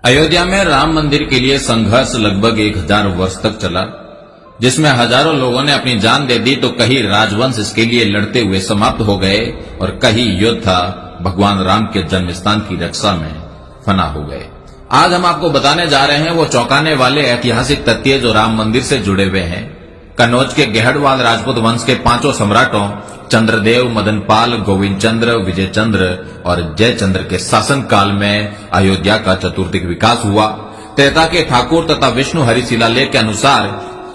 अयोध्या में राम मंदिर के लिए संघर्ष लगभग 1000 वर्ष तक चला, जिसमें हजारों लोगों ने अपनी जान दे दी तो कई राजवंश इसके लिए लड़ते हुए समाप्त हो गए और कई योद्धा भगवान राम के जन्म स्थान की रक्षा में फना हो गए। आज हम आपको बताने जा रहे हैं वो चौंकाने वाले ऐतिहासिक तथ्य जो राम मंदिर से जुड़े हुए हैं। कन्नौज के गहड़वाल राजपूत वंश के 5 सम्राटों चंद्रदेव, मदनपाल, गोविंद चंद्र, विजय चंद्र और जयचंद्र के शासन काल में अयोध्या का चतुर्दिक विकास हुआ। त्रेता के ठाकुर तथा विष्णु हरि शिलालेख के अनुसार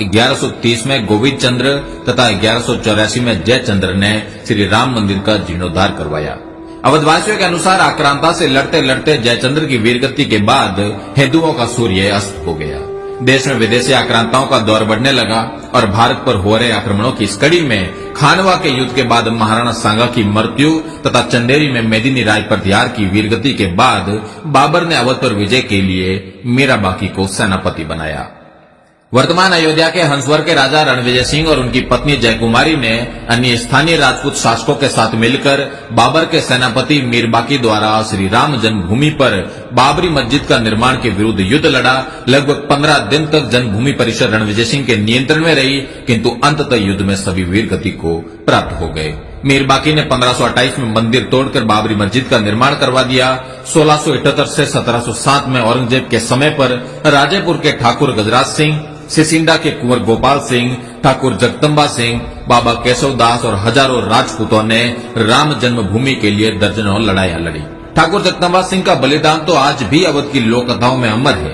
1130 में गोविंद चंद्र तथा 1184 में जयचंद्र ने श्री राम मंदिर का जीर्णोद्धार करवाया। अवधवासियों के अनुसार आक्रांता से लड़ते लड़ते जयचंद्र की वीरगति के बाद हिंदुओं का सूर्य अस्त हो गया। देश में विदेशी आक्रांताओं का दौर बढ़ने लगा और भारत पर हो रहे आक्रमणों की इस कड़ी में खानवा के युद्ध के बाद महाराणा सांगा की मृत्यु तथा चंदेरी में मेदिनी राज प्रतिहार की वीरगति के बाद बाबर ने अवध पर विजय के लिए मीरा बाकी को सेनापति बनाया। वर्तमान अयोध्या के हंसवर के राजा रणविजय सिंह और उनकी पत्नी जयकुमारी ने अन्य स्थानीय राजपूत शासकों के साथ मिलकर बाबर के सेनापति मीर बाकी द्वारा श्री राम जन्मभूमि पर बाबरी मस्जिद का निर्माण के विरुद्ध युद्ध लड़ा। लगभग 15 दिन तक जन्मभूमि परिसर रणविजय सिंह के नियंत्रण में रही, किंतु अंततः युद्ध में सभी वीरगति को प्राप्त हो गए। मीर बाकी ने 1528 में मंदिर तोड़कर बाबरी मस्जिद का निर्माण करवा दिया। 1678 से 1707 में औरंगजेब के समय पर राजेपुर के ठाकुर गजराज सिंह, सिसिंडा के कुंवर गोपाल सिंह, ठाकुर जगदम्बा सिंह, बाबा केशव दास और हजारों राजपूतों ने राम जन्मभूमि के लिए दर्जनों लड़ाइयां लड़ी। ठाकुर जगदम्बा सिंह का बलिदान तो आज भी अवध की लोक कथाओं में अमर है।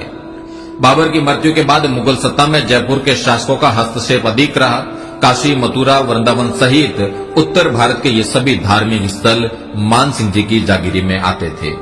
बाबर की मृत्यु के बाद मुगल सत्ता में जयपुर के शासकों का हस्तक्षेप अधिक रहा। काशी, मथुरा, वृंदावन सहित उत्तर भारत के ये सभी धार्मिक स्थल मान सिंह जी की जागीरी में आते थे।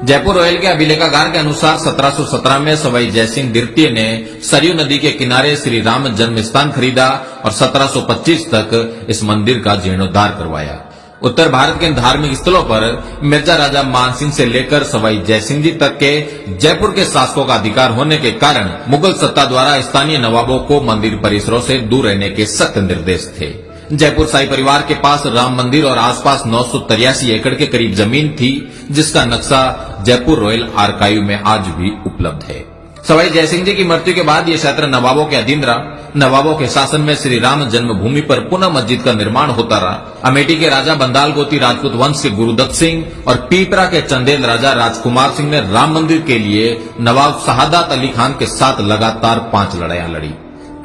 जयपुर रोयल के अभिलेखागार के अनुसार 1717 में सवाई जयसिंह द्वितीय ने सरयू नदी के किनारे श्री राम जन्म स्थान खरीदा और 1725 तक इस मंदिर का जीर्णोद्धार करवाया। उत्तर भारत के धार्मिक स्थलों पर मिर्जा राजा मानसिंह से लेकर सवाई जयसिंह जी तक के जयपुर के शासकों का अधिकार होने के कारण मुगल सत्ता द्वारा स्थानीय नवाबों को मंदिर परिसरों से दूर रहने के सख्त निर्देश थे। जयपुर शाही परिवार के पास राम मंदिर और आसपास 983 एकड़ के करीब जमीन थी, जिसका नक्शा जयपुर रॉयल आर्काइव में आज भी उपलब्ध है। सवाई जयसिंह जी की मृत्यु के बाद यह क्षेत्र नवाबों के अधीन रहा। नवाबों के शासन में श्री राम जन्मभूमि पर पुनः मस्जिद का निर्माण होता रहा। अमेठी के राजा बंदाल गोती राजपूत वंश के गुरुदत्त सिंह और पीपरा के चंदेल राजा राजकुमार सिंह ने राम मंदिर के लिए नवाब शहादत अली खान के साथ लगातार 5 लड़ाइयां लड़ी।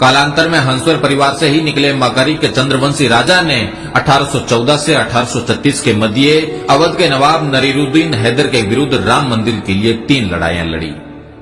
कालांतर में हंसवर परिवार से ही निकले मकारी के चंद्रवंशी राजा ने 1814 से 1836 के मध्य अवध के नवाब नरीरुद्दीन हैदर के विरुद्ध राम मंदिर के लिए 3 लड़ाइयां लड़ी।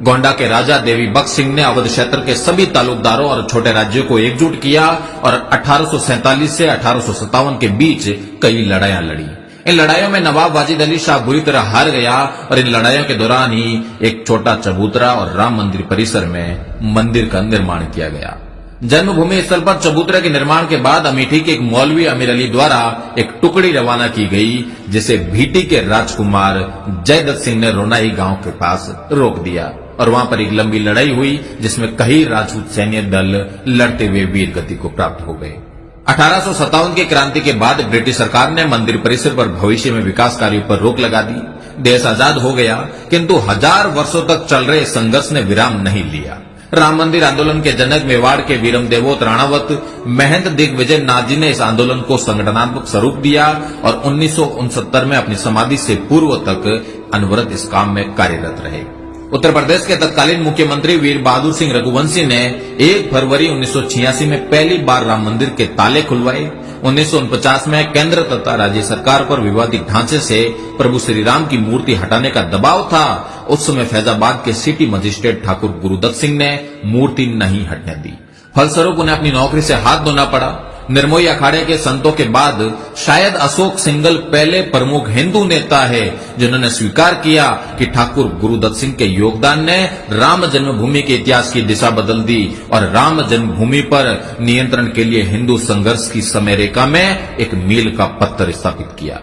गोंडा के राजा देवी बख्श सिंह ने अवध क्षेत्र के सभी तालुकदारों और छोटे राज्यों को एकजुट किया और 1847 से 1857 के बीच कई लड़ाइयां लड़ी। इन लड़ाइयों में नवाब वाजिद अली शाह बुरी तरह हार गया और इन लड़ाइयों के दौरान ही एक छोटा चबूतरा और राम मंदिर परिसर में मंदिर का निर्माण किया गया। जन्मभूमि स्थल पर चबूतरे के निर्माण के बाद अमेठी के एक मौलवी अमीर अली द्वारा एक टुकड़ी रवाना की गई, जिसे भीटी के राजकुमार जयदत्त सिंह ने रोनाई गांव के पास रोक दिया और वहां पर एक लंबी लड़ाई हुई, जिसमें कई राजपूत सैन्य दल लड़ते हुए वीर गति को प्राप्त हो गए। 1857 की क्रांति के बाद ब्रिटिश सरकार ने मंदिर परिसर पर भविष्य में विकास कार्यों पर रोक लगा दी। देश आजाद हो गया, किंतु 1000 वर्षों तक चल रहे संघर्ष ने विराम नहीं लिया। राम मंदिर आंदोलन के जनक मेवाड़ के वीरम देवोत राणावत महंत दिग्विजय नाथ जी ने इस आंदोलन को संगठनात्मक स्वरूप दिया और 1969 में अपनी समाधि से पूर्व तक अनवरत इस काम में कार्यरत रहे। उत्तर प्रदेश के तत्कालीन मुख्यमंत्री वीर बहादुर सिंह रघुवंशी ने 1 फरवरी 1986 में पहली बार राम मंदिर के ताले खुलवाए। 1949 में केंद्र तथा राज्य सरकार पर विवादित ढांचे से प्रभु श्री राम की मूर्ति हटाने का दबाव था। उस समय फैजाबाद के सिटी मजिस्ट्रेट ठाकुर गुरुदत्त सिंह ने मूर्ति नहीं हटने दी। फलस्वरूप उन्हें अपनी नौकरी से हाथ धोना पड़ा। निर्मोही अखाड़े के संतों के बाद शायद अशोक सिंघल पहले प्रमुख हिंदू नेता है जिन्होंने स्वीकार किया कि ठाकुर गुरुदत्त सिंह के योगदान ने राम जन्मभूमि के इतिहास की दिशा बदल दी और राम जन्मभूमि पर नियंत्रण के लिए हिंदू संघर्ष की समय रेखा में एक मील का पत्थर स्थापित किया।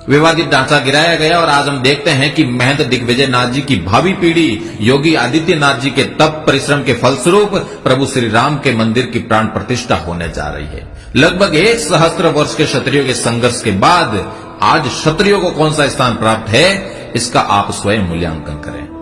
विवादित ढांचा गिराया गया और आज हम देखते हैं कि महंत दिग्विजय नाथ जी की भावी पीढ़ी योगी आदित्यनाथ जी के तप परिश्रम के फलस्वरूप प्रभु श्री राम के मंदिर की प्राण प्रतिष्ठा होने जा रही है। लगभग 1 सहस्त्र वर्ष के क्षत्रियों के संघर्ष के बाद आज क्षत्रियों को कौन सा स्थान प्राप्त है, इसका आप स्वयं मूल्यांकन करें।